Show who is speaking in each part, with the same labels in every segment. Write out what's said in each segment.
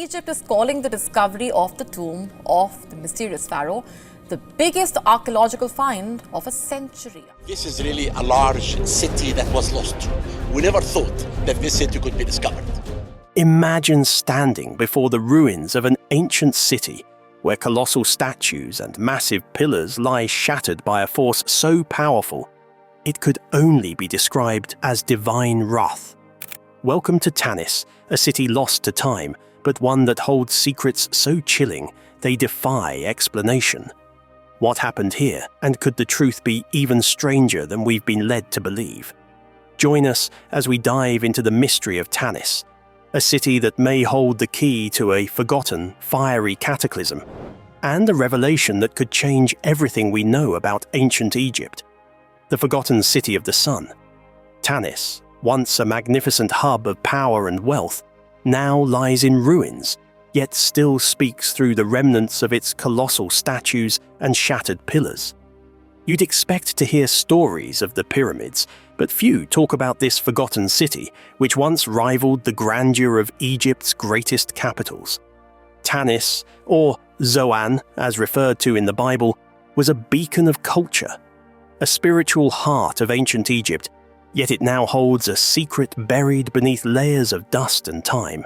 Speaker 1: Egypt is calling the discovery of the tomb of the mysterious pharaoh the biggest archaeological find of a century.
Speaker 2: This is really a large city that was lost. We never thought that this city could be discovered.
Speaker 3: Imagine standing before the ruins of an ancient city where colossal statues and massive pillars lie shattered by a force so powerful it could only be described as divine wrath. Welcome to Tanis, a city lost to time, but one that holds secrets so chilling they defy explanation. What happened here, and could the truth be even stranger than we've been led to believe? Join us as we dive into the mystery of Tanis, a city that may hold the key to a forgotten, fiery cataclysm, and a revelation that could change everything we know about ancient Egypt. The forgotten city of the sun. Tanis, once a magnificent hub of power and wealth, now lies in ruins, yet still speaks through the remnants of its colossal statues and shattered pillars. You'd expect to hear stories of the pyramids, but few talk about this forgotten city, which once rivaled the grandeur of Egypt's greatest capitals. Tanis, or Zoan as referred to in the Bible, was a beacon of culture, a spiritual heart of ancient Egypt, yet it now holds a secret buried beneath layers of dust and time.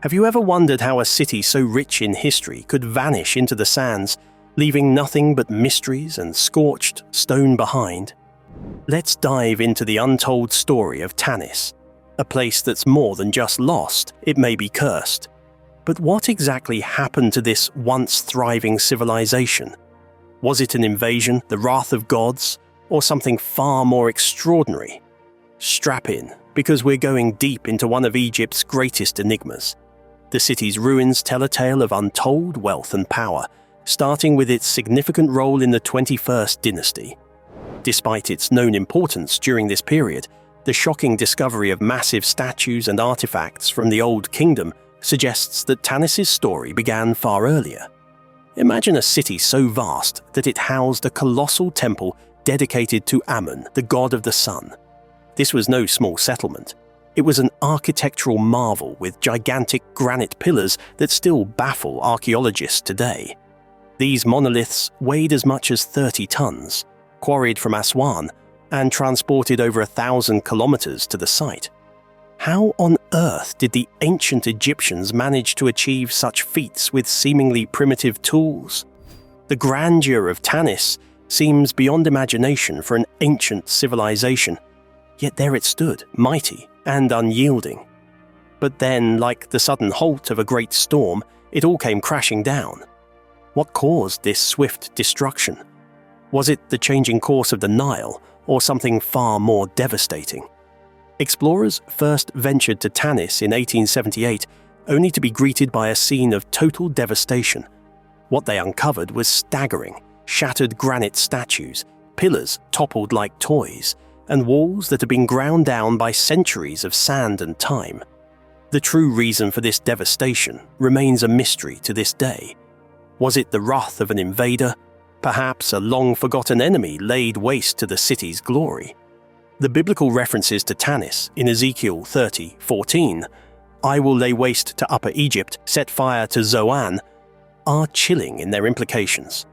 Speaker 3: Have you ever wondered how a city so rich in history could vanish into the sands, leaving nothing but mysteries and scorched stone behind? Let's dive into the untold story of Tanis, a place that's more than just lost, it may be cursed. But what exactly happened to this once thriving civilization? Was it an invasion, the wrath of gods, or something far more extraordinary? Strap in, because we're going deep into one of Egypt's greatest enigmas. The city's ruins tell a tale of untold wealth and power, starting with its significant role in the 21st dynasty. Despite its known importance during this period, the shocking discovery of massive statues and artifacts from the Old Kingdom suggests that Tanis' story began far earlier. Imagine a city so vast that it housed a colossal temple dedicated to Amun, the god of the sun. This was no small settlement. It was an architectural marvel with gigantic granite pillars that still baffle archaeologists today. These monoliths weighed as much as 30 tons, quarried from Aswan, and transported over 1,000 kilometers to the site. How on earth did the ancient Egyptians manage to achieve such feats with seemingly primitive tools? The grandeur of Tanis seems beyond imagination for an ancient civilization, yet there it stood, mighty and unyielding. But then, like the sudden halt of a great storm, it all came crashing down. What caused this swift destruction? Was it the changing course of the Nile, or something far more devastating? Explorers first ventured to Tanis in 1878, only to be greeted by a scene of total devastation. What they uncovered was staggering: shattered granite statues, pillars toppled like toys, and walls that had been ground down by centuries of sand and time. The true reason for this devastation remains a mystery to this day. Was it the wrath of an invader? Perhaps a long-forgotten enemy laid waste to the city's glory. The biblical references to Tanis in Ezekiel 30:14, "I will lay waste to Upper Egypt, set fire to Zoan," are chilling in their implications.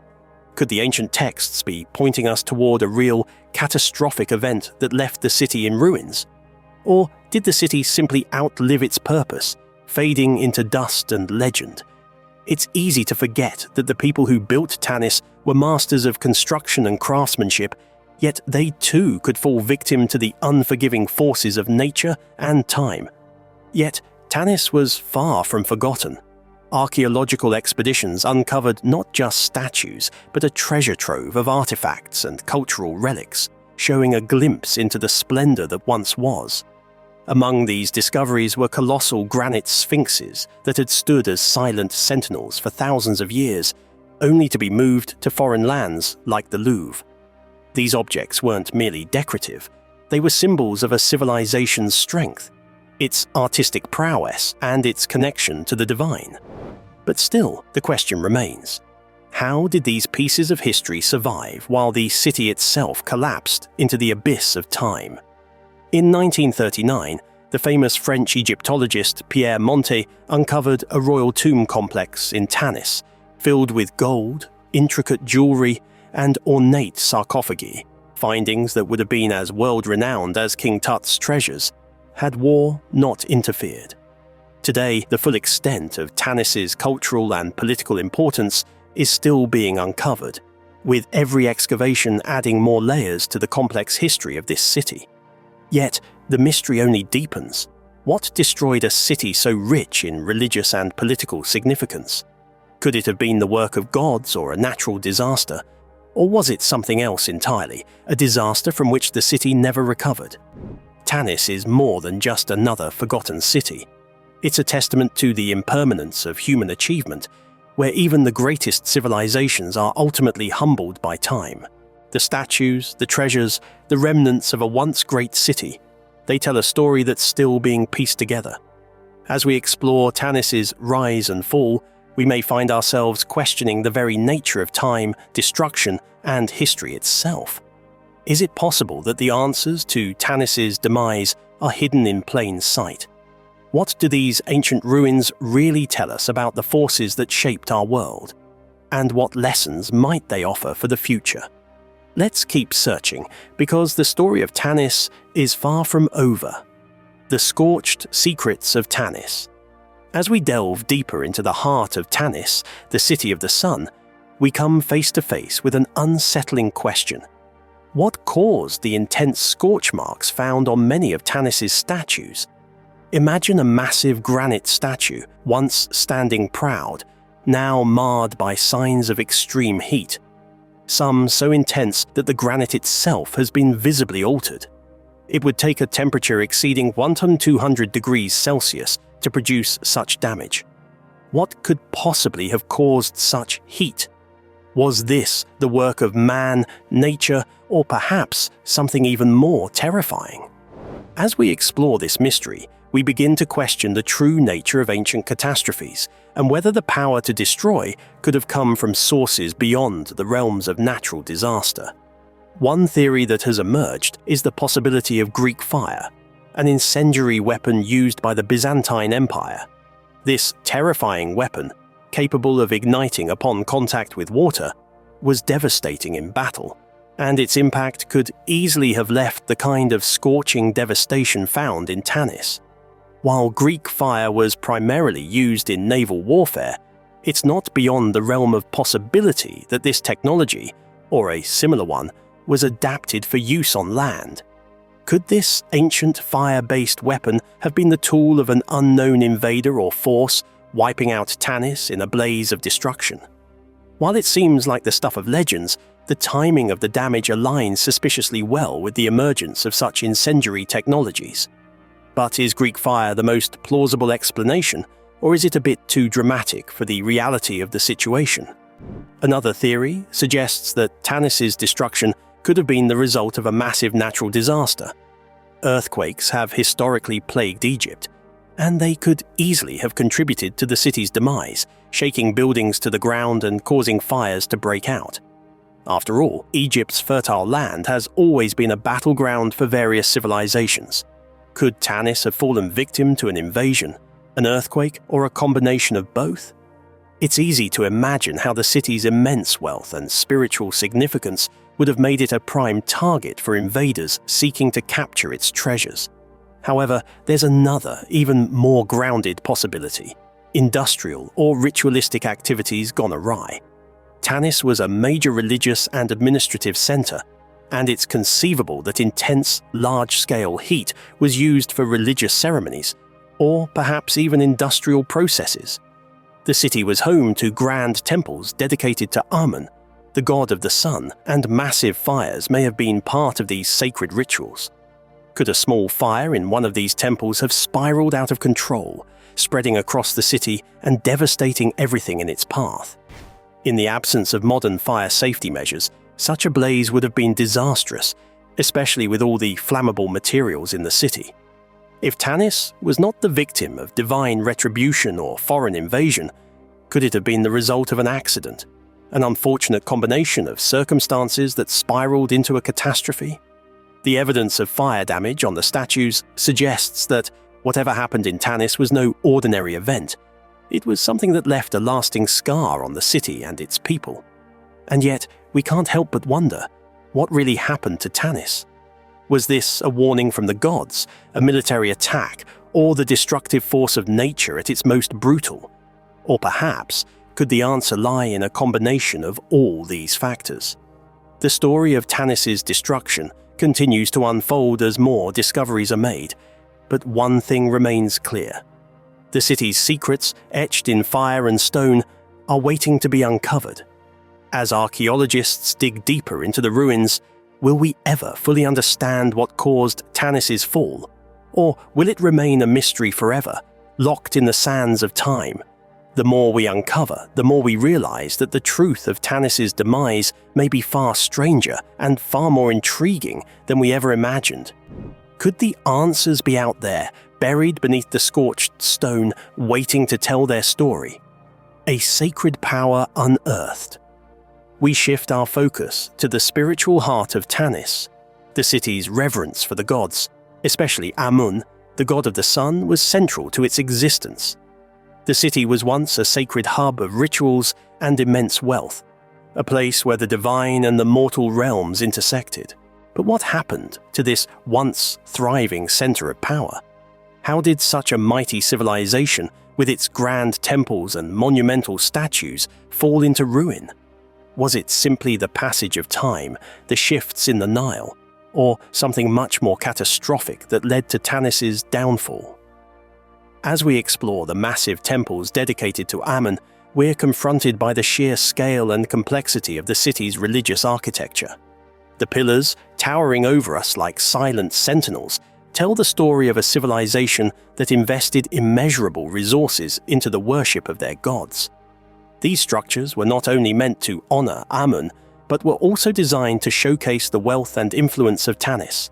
Speaker 3: Could the ancient texts be pointing us toward a real, catastrophic event that left the city in ruins? Or did the city simply outlive its purpose, fading into dust and legend? It's easy to forget that the people who built Tanis were masters of construction and craftsmanship, yet they too could fall victim to the unforgiving forces of nature and time. Yet Tanis was far from forgotten. Archaeological expeditions uncovered not just statues, but a treasure trove of artifacts and cultural relics, showing a glimpse into the splendor that once was. Among these discoveries were colossal granite sphinxes that had stood as silent sentinels for thousands of years, only to be moved to foreign lands like the Louvre. These objects weren't merely decorative, they were symbols of a civilization's strength, its artistic prowess, and its connection to the divine. But still, the question remains: how did these pieces of history survive while the city itself collapsed into the abyss of time? In 1939, The famous French Egyptologist Pierre Montet uncovered a royal tomb complex in Tanis, filled with gold, intricate jewelry, and ornate sarcophagi, findings that would have been as world-renowned as King Tut's treasures, had war not interfered. Today, the full extent of Tanis's cultural and political importance is still being uncovered, with every excavation adding more layers to the complex history of this city. Yet, the mystery only deepens. What destroyed a city so rich in religious and political significance? Could it have been the work of gods or a natural disaster? Or was it something else entirely, a disaster from which the city never recovered? Tanis is more than just another forgotten city. It's a testament to the impermanence of human achievement, where even the greatest civilizations are ultimately humbled by time. The statues, the treasures, the remnants of a once great city, they tell a story that's still being pieced together. As we explore Tanis's rise and fall, we may find ourselves questioning the very nature of time, destruction, and history itself. Is it possible that the answers to Tanis's demise are hidden in plain sight? What do these ancient ruins really tell us about the forces that shaped our world? And what lessons might they offer for the future? Let's keep searching, because the story of Tanis is far from over. The Scorched Secrets of Tanis. As we delve deeper into the heart of Tanis, the city of the sun, we come face to face with an unsettling question. What caused the intense scorch marks found on many of Tanis's statues? Imagine a massive granite statue, once standing proud, now marred by signs of extreme heat. Some so intense that the granite itself has been visibly altered. It would take a temperature exceeding 1200 degrees Celsius to produce such damage. What could possibly have caused such heat? Was this the work of man, nature, or perhaps something even more terrifying? As we explore this mystery, we begin to question the true nature of ancient catastrophes and whether the power to destroy could have come from sources beyond the realms of natural disaster. One theory that has emerged is the possibility of Greek fire, an incendiary weapon used by the Byzantine Empire. This terrifying weapon, capable of igniting upon contact with water, was devastating in battle, and its impact could easily have left the kind of scorching devastation found in Tanis. While Greek fire was primarily used in naval warfare, it's not beyond the realm of possibility that this technology, or a similar one, was adapted for use on land. Could this ancient fire-based weapon have been the tool of an unknown invader or force wiping out Tanis in a blaze of destruction? While it seems like the stuff of legends, the timing of the damage aligns suspiciously well with the emergence of such incendiary technologies. But is Greek fire the most plausible explanation, or is it a bit too dramatic for the reality of the situation? Another theory suggests that Tanis's destruction could have been the result of a massive natural disaster. Earthquakes have historically plagued Egypt, and they could easily have contributed to the city's demise, shaking buildings to the ground and causing fires to break out. After all, Egypt's fertile land has always been a battleground for various civilizations. Could Tanis have fallen victim to an invasion, an earthquake, or a combination of both? It's easy to imagine how the city's immense wealth and spiritual significance would have made it a prime target for invaders seeking to capture its treasures. However, there's another, even more grounded possibility: industrial or ritualistic activities gone awry. Tanis was a major religious and administrative center, and it's conceivable that intense, large-scale heat was used for religious ceremonies, or perhaps even industrial processes. The city was home to grand temples dedicated to Amun, the god of the sun, and massive fires may have been part of these sacred rituals. Could a small fire in one of these temples have spiraled out of control, spreading across the city and devastating everything in its path? In the absence of modern fire safety measures, such a blaze would have been disastrous, especially with all the flammable materials in the city. If Tanis was not the victim of divine retribution or foreign invasion, could it have been the result of an accident, an unfortunate combination of circumstances that spiraled into a catastrophe? The evidence of fire damage on the statues suggests that Whatever happened in Tanis was no ordinary event. It was something that left a lasting scar on the city and its people. And yet, we can't help but wonder, what really happened to Tanis? Was this a warning from the gods, a military attack, or the destructive force of nature at its most brutal? Or perhaps, could the answer lie in a combination of all these factors? The story of Tanis's destruction continues to unfold as more discoveries are made, but one thing remains clear. The city's secrets, etched in fire and stone, are waiting to be uncovered. As archaeologists dig deeper into the ruins, will we ever fully understand what caused Tanis's fall? Or will it remain a mystery forever, locked in the sands of time? The more we uncover, the more we realize that the truth of Tanis's demise may be far stranger and far more intriguing than we ever imagined. Could the answers be out there, buried beneath the scorched stone, waiting to tell their story? A sacred power unearthed. We shift our focus to the spiritual heart of Tanis. The city's reverence for the gods, especially Amun, the god of the sun, was central to its existence. The city was once a sacred hub of rituals and immense wealth, a place where the divine and the mortal realms intersected. But what happened to this once thriving center of power? How did such a mighty civilization, with its grand temples and monumental statues, fall into ruin? Was it simply the passage of time, the shifts in the Nile, or something much more catastrophic that led to Tanis's downfall? As we explore the massive temples dedicated to Amun, we're confronted by the sheer scale and complexity of the city's religious architecture. The pillars, towering over us like silent sentinels, tell the story of a civilization that invested immeasurable resources into the worship of their gods. These structures were not only meant to honor Amun, but were also designed to showcase the wealth and influence of Tanis.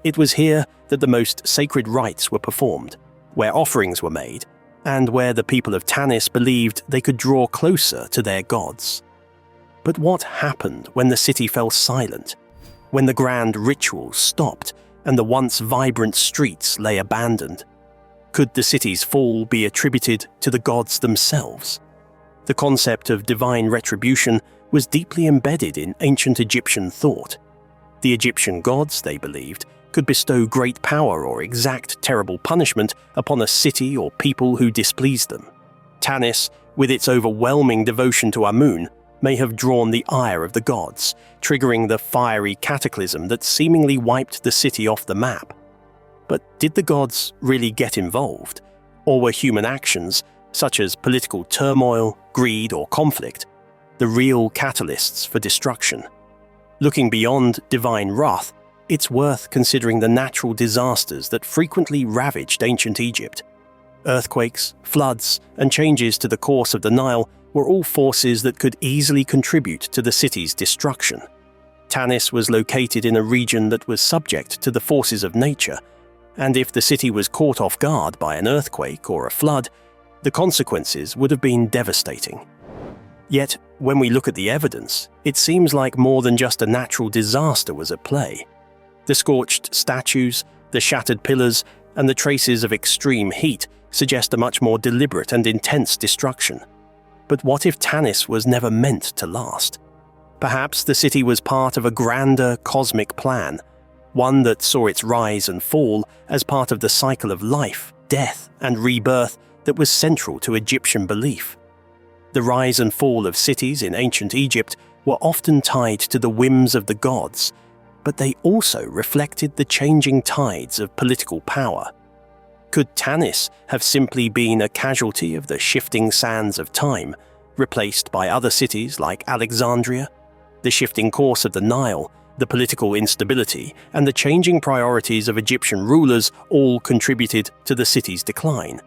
Speaker 3: It was here that the most sacred rites were performed, where offerings were made, and where the people of Tanis believed they could draw closer to their gods. But what happened when the city fell silent? When the grand rituals stopped and the once vibrant streets lay abandoned? Could the city's fall be attributed to the gods themselves? The concept of divine retribution was deeply embedded in ancient Egyptian thought. The Egyptian gods, they believed, could bestow great power or exact terrible punishment upon a city or people who displeased them. Tanis, with its overwhelming devotion to Amun, may have drawn the ire of the gods, triggering the fiery cataclysm that seemingly wiped the city off the map. But did the gods really get involved? Or were human actions, such as political turmoil, greed, or conflict, the real catalysts for destruction? Looking beyond divine wrath, it's worth considering the natural disasters that frequently ravaged ancient Egypt. Earthquakes, floods, and changes to the course of the Nile were all forces that could easily contribute to the city's destruction. Tanis was located in a region that was subject to the forces of nature, and if the city was caught off guard by an earthquake or a flood, the consequences would have been devastating. Yet, when we look at the evidence, it seems like more than just a natural disaster was at play. The scorched statues, the shattered pillars, and the traces of extreme heat suggest a much more deliberate and intense destruction. But what if Tanis was never meant to last? Perhaps the city was part of a grander cosmic plan, one that saw its rise and fall as part of the cycle of life, death, and rebirth that was central to Egyptian belief. The rise and fall of cities in ancient Egypt were often tied to the whims of the gods, but they also reflected the changing tides of political power. Could Tanis have simply been a casualty of the shifting sands of time, replaced by other cities like Alexandria? The shifting course of the Nile, the political instability, and the changing priorities of Egyptian rulers all contributed to the city's decline.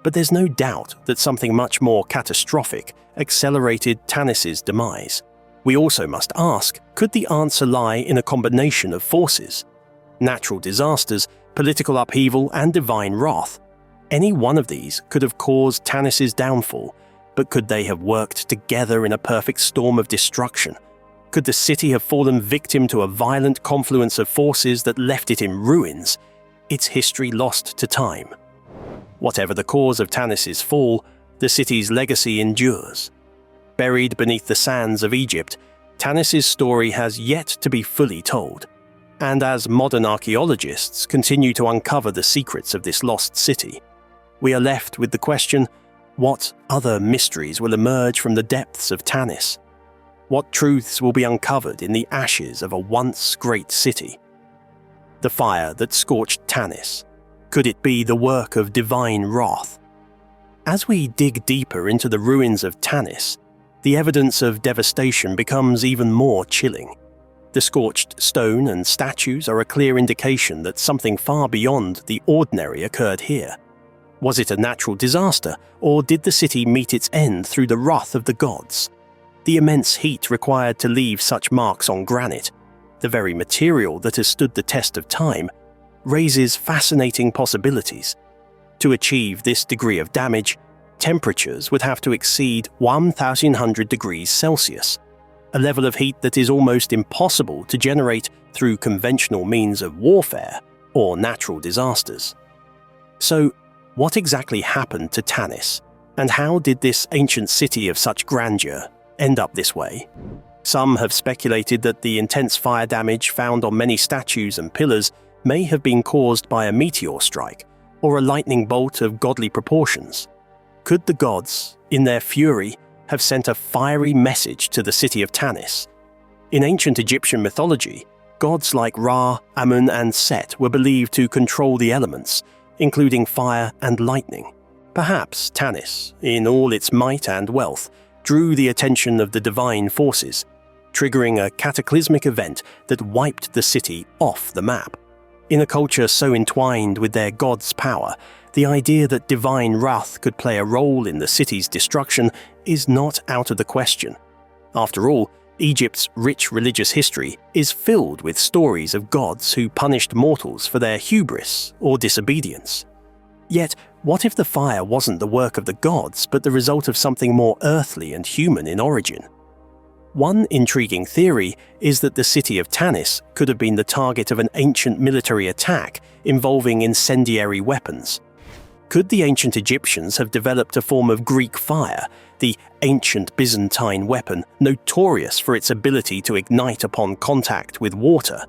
Speaker 3: But there's no doubt that something much more catastrophic accelerated Tanis's demise. We also must ask, could the answer lie in a combination of forces? Natural disasters, political upheaval, and divine wrath. Any one of these could have caused Tanis's downfall, but could they have worked together in a perfect storm of destruction? Could the city have fallen victim to a violent confluence of forces that left it in ruins, its history lost to time? Whatever the cause of Tanis's fall, the city's legacy endures. Buried beneath the sands of Egypt, Tanis's story has yet to be fully told. And as modern archaeologists continue to uncover the secrets of this lost city, we are left with the question, what other mysteries will emerge from the depths of Tanis? What truths will be uncovered in the ashes of a once great city? The fire that scorched Tanis, could it be the work of divine wrath? As we dig deeper into the ruins of Tanis, the evidence of devastation becomes even more chilling. The scorched stone and statues are a clear indication that something far beyond the ordinary occurred here. Was it a natural disaster, or did the city meet its end through the wrath of the gods? The immense heat required to leave such marks on granite, the very material that has stood the test of time, raises fascinating possibilities. To achieve this degree of damage, temperatures would have to exceed 1,100 degrees Celsius, a level of heat that is almost impossible to generate through conventional means of warfare or natural disasters. So, what exactly happened to Tanis, and how did this ancient city of such grandeur end up this way? Some have speculated that the intense fire damage found on many statues and pillars may have been caused by a meteor strike or a lightning bolt of godly proportions. Could the gods, in their fury, have sent a fiery message to the city of Tanis? In ancient Egyptian mythology, gods like Ra, Amun and Set were believed to control the elements, including fire and lightning. Perhaps Tanis, in all its might and wealth, drew the attention of the divine forces, triggering a cataclysmic event that wiped the city off the map. In a culture so entwined with their god's power, the idea that divine wrath could play a role in the city's destruction is not out of the question. After all, Egypt's rich religious history is filled with stories of gods who punished mortals for their hubris or disobedience. Yet, what if the fire wasn't the work of the gods but the result of something more earthly and human in origin? One intriguing theory is that the city of Tanis could have been the target of an ancient military attack involving incendiary weapons. Could the ancient Egyptians have developed a form of Greek fire, the ancient Byzantine weapon notorious for its ability to ignite upon contact with water?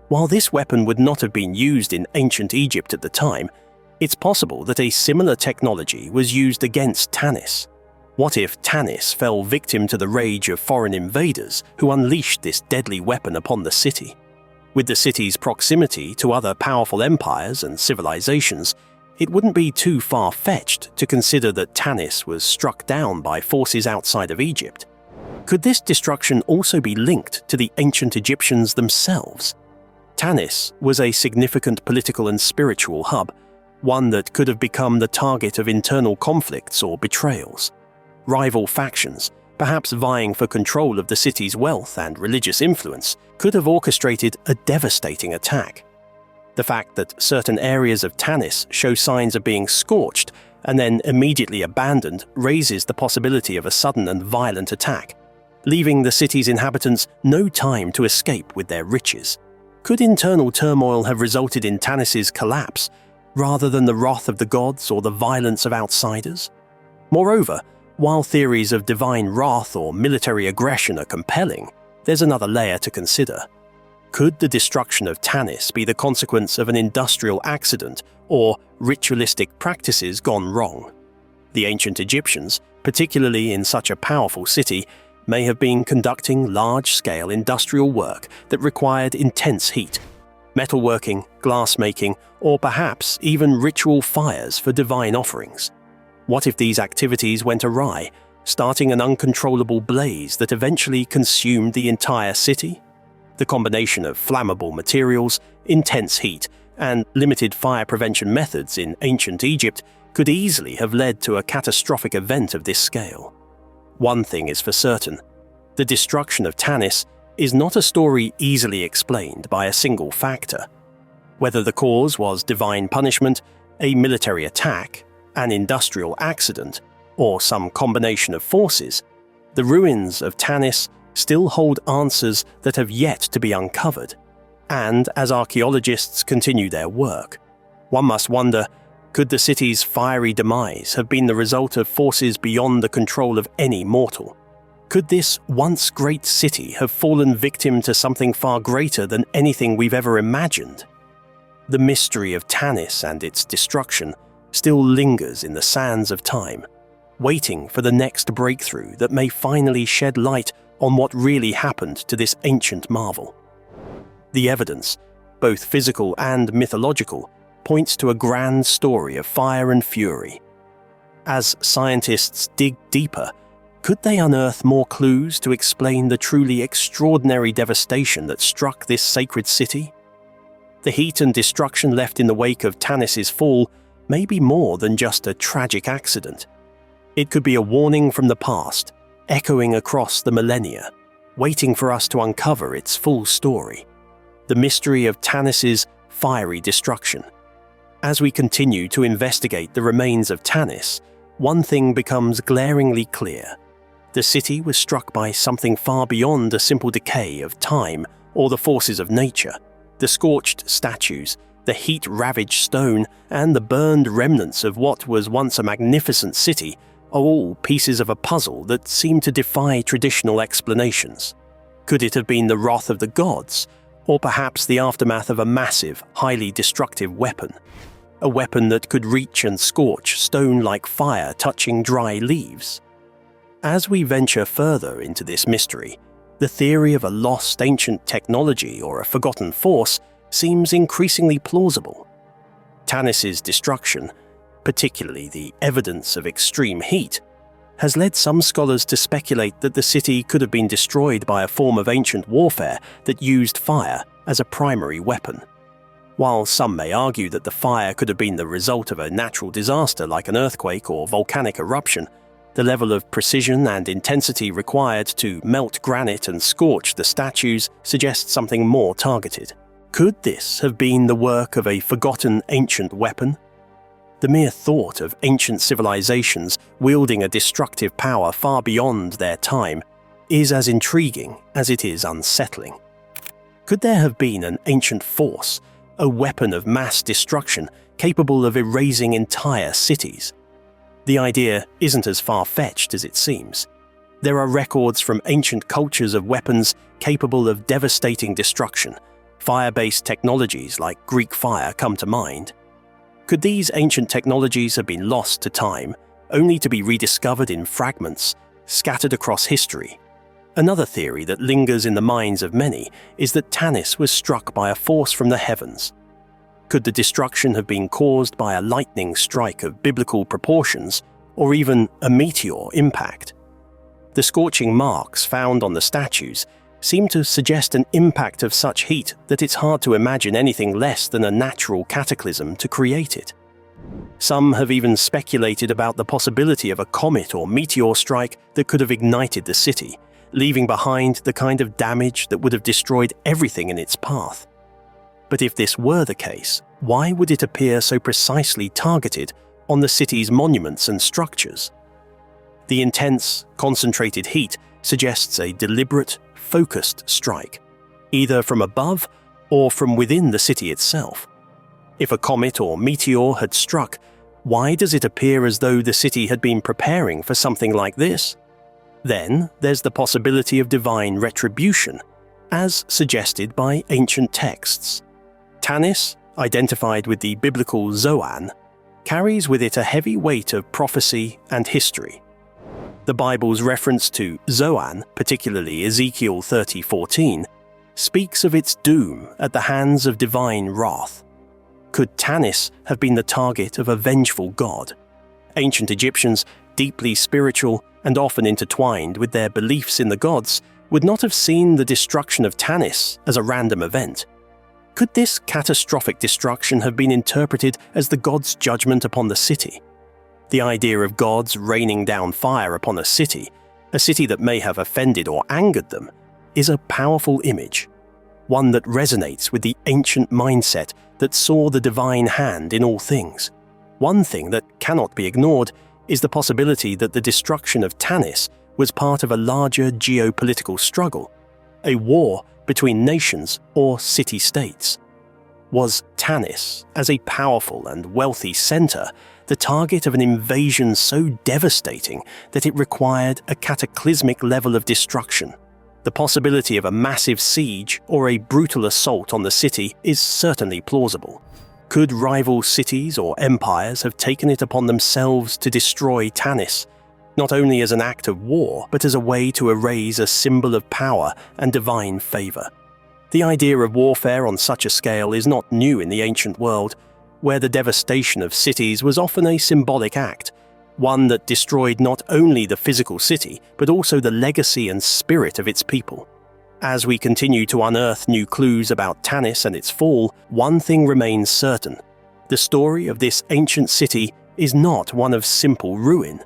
Speaker 3: While this weapon would not have been used in ancient Egypt at the time, it's possible that a similar technology was used against Tanis. What if Tanis fell victim to the rage of foreign invaders who unleashed this deadly weapon upon the city? With the city's proximity to other powerful empires and civilizations, it wouldn't be too far-fetched to consider that Tanis was struck down by forces outside of Egypt. Could this destruction also be linked to the ancient Egyptians themselves? Tanis was a significant political and spiritual hub, one that could have become the target of internal conflicts or betrayals. Rival factions, perhaps vying for control of the city's wealth and religious influence, could have orchestrated a devastating attack. The fact that certain areas of Tanis show signs of being scorched and then immediately abandoned raises the possibility of a sudden and violent attack, leaving the city's inhabitants no time to escape with their riches. Could internal turmoil have resulted in Tanis's collapse, rather than the wrath of the gods or the violence of outsiders? Moreover, while theories of divine wrath or military aggression are compelling, there's another layer to consider. Could the destruction of Tanis be the consequence of an industrial accident or ritualistic practices gone wrong? The ancient Egyptians, particularly in such a powerful city, may have been conducting large-scale industrial work that required intense heat, metalworking, glassmaking, or perhaps even ritual fires for divine offerings. What if these activities went awry, starting an uncontrollable blaze that eventually consumed the entire city? The combination of flammable materials, intense heat, and limited fire prevention methods in ancient Egypt could easily have led to a catastrophic event of this scale. One thing is for certain: the destruction of Tanis is not a story easily explained by a single factor. Whether the cause was divine punishment, a military attack, an industrial accident, or some combination of forces, the ruins of Tanis still hold answers that have yet to be uncovered. And as archaeologists continue their work, one must wonder, Could the city's fiery demise have been the result of forces beyond the control of any mortal? Could this once great city have fallen victim to something far greater than anything we've ever imagined? The mystery of Tanis and its destruction still lingers in the sands of time, waiting for the next breakthrough that may finally shed light on what really happened to this ancient marvel. The evidence, both physical and mythological, points to a grand story of fire and fury. As scientists dig deeper, could they unearth more clues to explain the truly extraordinary devastation that struck this sacred city? The heat and destruction left in the wake of Tanis's fall may be more than just a tragic accident. It could be a warning from the past, echoing across the millennia, waiting for us to uncover its full story. The mystery of Tanis's fiery destruction. As we continue to investigate the remains of Tanis, one thing becomes glaringly clear. The city was struck by something far beyond a simple decay of time or the forces of nature. The scorched statues, the heat-ravaged stone, and the burned remnants of what was once a magnificent city are all pieces of a puzzle that seem to defy traditional explanations. Could it have been the wrath of the gods, or perhaps the aftermath of a massive, highly destructive weapon? A weapon that could reach and scorch stone like fire touching dry leaves. As we venture further into this mystery, the theory of a lost ancient technology or a forgotten force seems increasingly plausible. Tanis's destruction, particularly the evidence of extreme heat, has led some scholars to speculate that the city could have been destroyed by a form of ancient warfare that used fire as a primary weapon. While some may argue that the fire could have been the result of a natural disaster like an earthquake or volcanic eruption, the level of precision and intensity required to melt granite and scorch the statues suggests something more targeted. Could this have been the work of a forgotten ancient weapon? The mere thought of ancient civilizations wielding a destructive power far beyond their time is as intriguing as it is unsettling. Could there have been an ancient force, a weapon of mass destruction capable of erasing entire cities? The idea isn't as far-fetched as it seems. There are records from ancient cultures of weapons capable of devastating destruction. Fire-based technologies like Greek fire come to mind. Could these ancient technologies have been lost to time, only to be rediscovered in fragments, scattered across history? Another theory that lingers in the minds of many is that Tanis was struck by a force from the heavens. Could the destruction have been caused by a lightning strike of biblical proportions, or even a meteor impact? The scorching marks found on the statues seem to suggest an impact of such heat that it's hard to imagine anything less than a natural cataclysm to create it. Some have even speculated about the possibility of a comet or meteor strike that could have ignited the city, leaving behind the kind of damage that would have destroyed everything in its path. But if this were the case, why would it appear so precisely targeted on the city's monuments and structures? The intense, concentrated heat suggests a deliberate, focused strike, either from above or from within the city itself. If a comet or meteor had struck, why does it appear as though the city had been preparing for something like this? Then there's the possibility of divine retribution, as suggested by ancient texts. Tanis, identified with the biblical Zoan, carries with it a heavy weight of prophecy and history. The Bible's reference to Zoan, particularly Ezekiel 30:14, speaks of its doom at the hands of divine wrath. Could Tanis have been the target of a vengeful god? Ancient Egyptians, deeply spiritual and often intertwined with their beliefs in the gods, would not have seen the destruction of Tanis as a random event. Could this catastrophic destruction have been interpreted as the gods' judgment upon the city? The idea of gods raining down fire upon a city that may have offended or angered them, is a powerful image, one that resonates with the ancient mindset that saw the divine hand in all things. One thing that cannot be ignored is the possibility that the destruction of Tanis was part of a larger geopolitical struggle, a war between nations or city-states. Was Tanis, as a powerful and wealthy center, the target of an invasion so devastating that it required a cataclysmic level of destruction? The possibility of a massive siege or a brutal assault on the city is certainly plausible. Could rival cities or empires have taken it upon themselves to destroy Tanis, not only as an act of war, but as a way to erase a symbol of power and divine favor? The idea of warfare on such a scale is not new in the ancient world, where the devastation of cities was often a symbolic act, one that destroyed not only the physical city, but also the legacy and spirit of its people. As we continue to unearth new clues about Tanis and its fall, one thing remains certain. The story of this ancient city is not one of simple ruin.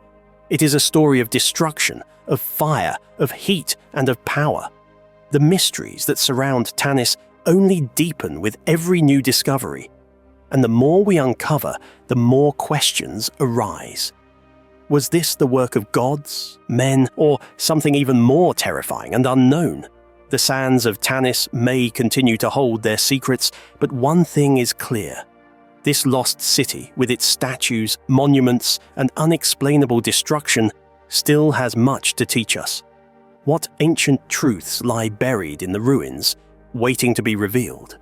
Speaker 3: It is a story of destruction, of fire, of heat, and of power. The mysteries that surround Tanis only deepen with every new discovery, and the more we uncover, the more questions arise. Was this the work of gods, men, or something even more terrifying and unknown? The sands of Tanis may continue to hold their secrets, but one thing is clear. This lost city, with its statues, monuments, and unexplainable destruction, still has much to teach us. What ancient truths lie buried in the ruins, waiting to be revealed?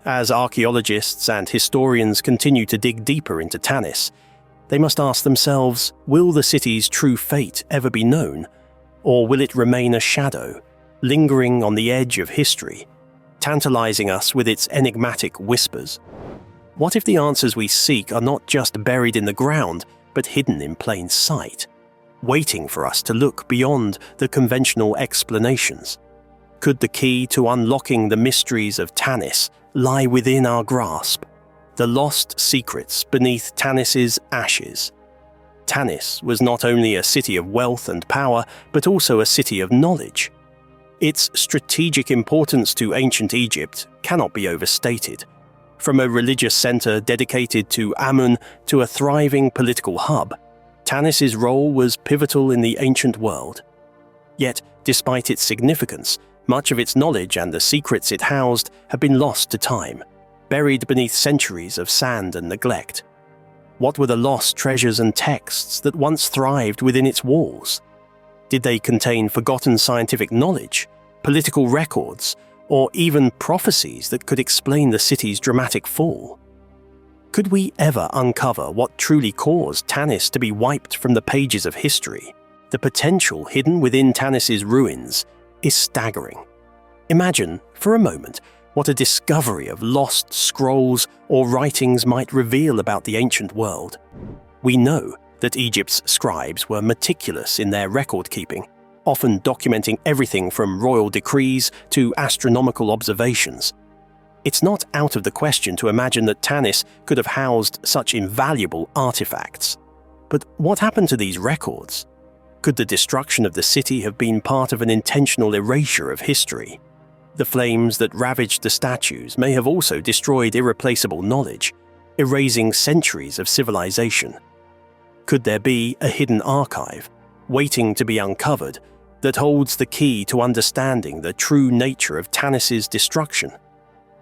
Speaker 3: As archaeologists and historians continue to dig deeper into Tanis, they must ask themselves, will the city's true fate ever be known, or will it remain a shadow, lingering on the edge of history, tantalizing us with its enigmatic whispers? What if the answers we seek are not just buried in the ground, but hidden in plain sight, waiting for us to look beyond the conventional explanations? Could the key to unlocking the mysteries of Tanis lie within our grasp? The lost secrets beneath Tanis's ashes. Tanis was not only a city of wealth and power, but also a city of knowledge. Its strategic importance to ancient Egypt cannot be overstated. From a religious center dedicated to Amun to a thriving political hub, Tanis's role was pivotal in the ancient world. Yet, despite its significance, much of its knowledge and the secrets it housed have been lost to time, buried beneath centuries of sand and neglect. What were the lost treasures and texts that once thrived within its walls? Did they contain forgotten scientific knowledge, political records, or even prophecies that could explain the city's dramatic fall? Could we ever uncover what truly caused Tanis to be wiped from the pages of history? The potential hidden within Tanis's ruins is staggering. Imagine, for a moment, what a discovery of lost scrolls or writings might reveal about the ancient world. We know that Egypt's scribes were meticulous in their record-keeping, often documenting everything from royal decrees to astronomical observations. It's not out of the question to imagine that Tanis could have housed such invaluable artifacts. But what happened to these records? Could the destruction of the city have been part of an intentional erasure of history? The flames that ravaged the statues may have also destroyed irreplaceable knowledge, erasing centuries of civilization. Could there be a hidden archive, waiting to be uncovered, that holds the key to understanding the true nature of Tanis's destruction?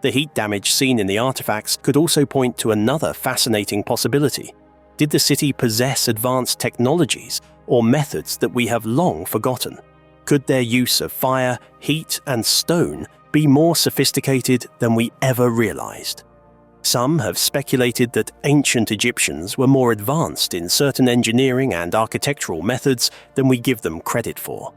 Speaker 3: The heat damage seen in the artifacts could also point to another fascinating possibility. Did the city possess advanced technologies or methods that we have long forgotten? Could their use of fire, heat, and stone be more sophisticated than we ever realized? Some have speculated that ancient Egyptians were more advanced in certain engineering and architectural methods than we give them credit for.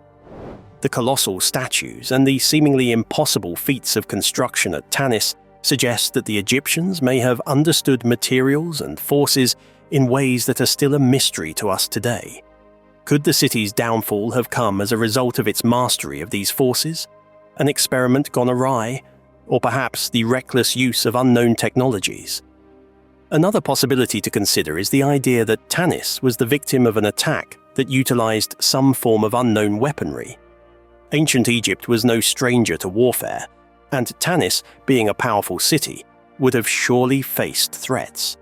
Speaker 3: The colossal statues and the seemingly impossible feats of construction at Tanis suggest that the Egyptians may have understood materials and forces in ways that are still a mystery to us today. Could the city's downfall have come as a result of its mastery of these forces? An experiment gone awry? Or perhaps the reckless use of unknown technologies? Another possibility to consider is the idea that Tanis was the victim of an attack that utilized some form of unknown weaponry. Ancient Egypt was no stranger to warfare, and Tanis, being a powerful city, would have surely faced threats.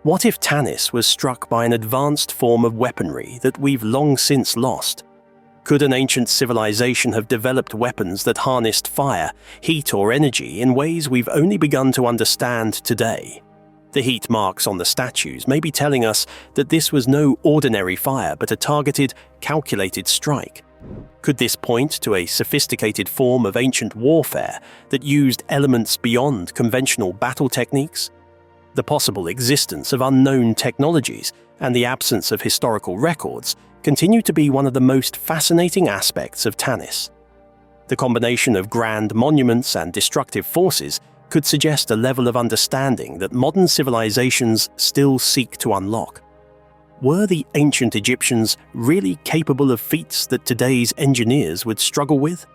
Speaker 3: What if Tanis was struck by an advanced form of weaponry that we've long since lost? Could an ancient civilization have developed weapons that harnessed fire, heat, or energy in ways we've only begun to understand today? The heat marks on the statues may be telling us that this was no ordinary fire but a targeted, calculated strike. Could this point to a sophisticated form of ancient warfare that used elements beyond conventional battle techniques? The possible existence of unknown technologies and the absence of historical records continue to be one of the most fascinating aspects of Tanis. The combination of grand monuments and destructive forces could suggest a level of understanding that modern civilizations still seek to unlock. Were the ancient Egyptians really capable of feats that today's engineers would struggle with?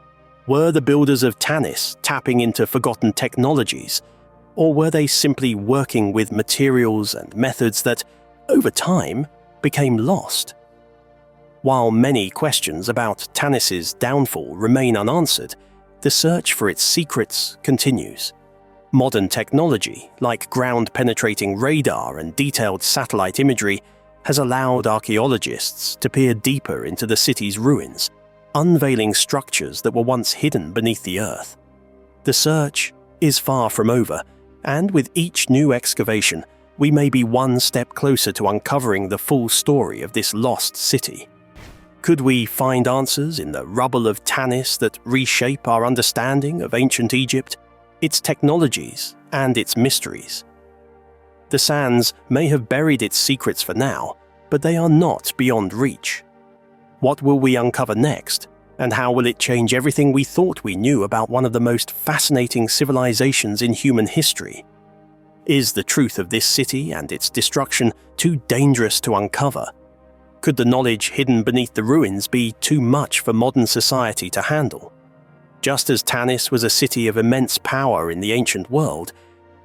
Speaker 3: Were the builders of Tanis tapping into forgotten technologies? Or were they simply working with materials and methods that, over time, became lost? While many questions about Tanis's downfall remain unanswered, the search for its secrets continues. Modern technology, like ground-penetrating radar and detailed satellite imagery, has allowed archaeologists to peer deeper into the city's ruins, unveiling structures that were once hidden beneath the earth. The search is far from over, and with each new excavation, we may be one step closer to uncovering the full story of this lost city. Could we find answers in the rubble of Tanis that reshape our understanding of ancient Egypt, its technologies, and its mysteries? The sands may have buried its secrets for now, but they are not beyond reach. What will we uncover next, and how will it change everything we thought we knew about one of the most fascinating civilizations in human history? Is the truth of this city and its destruction too dangerous to uncover? Could the knowledge hidden beneath the ruins be too much for modern society to handle? Just as Tanis was a city of immense power in the ancient world,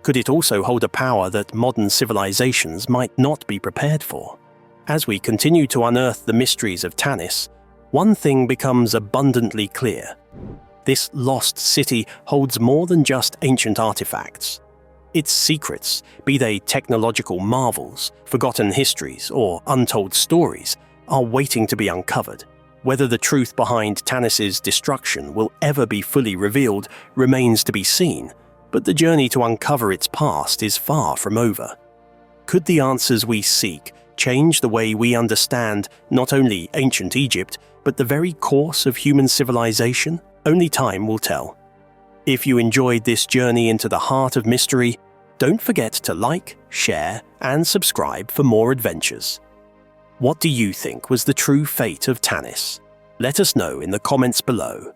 Speaker 3: could it also hold a power that modern civilizations might not be prepared for? As we continue to unearth the mysteries of Tanis, one thing becomes abundantly clear. This lost city holds more than just ancient artifacts. Its secrets, be they technological marvels, forgotten histories, or untold stories, are waiting to be uncovered. Whether the truth behind Tanis's destruction will ever be fully revealed remains to be seen, but the journey to uncover its past is far from over. Could the answers we seek change the way we understand not only ancient Egypt, but the very course of human civilization? Only time will tell. If you enjoyed this journey into the heart of mystery, don't forget to like, share, and subscribe for more adventures. What do you think was the true fate of Tanis? Let us know in the comments below.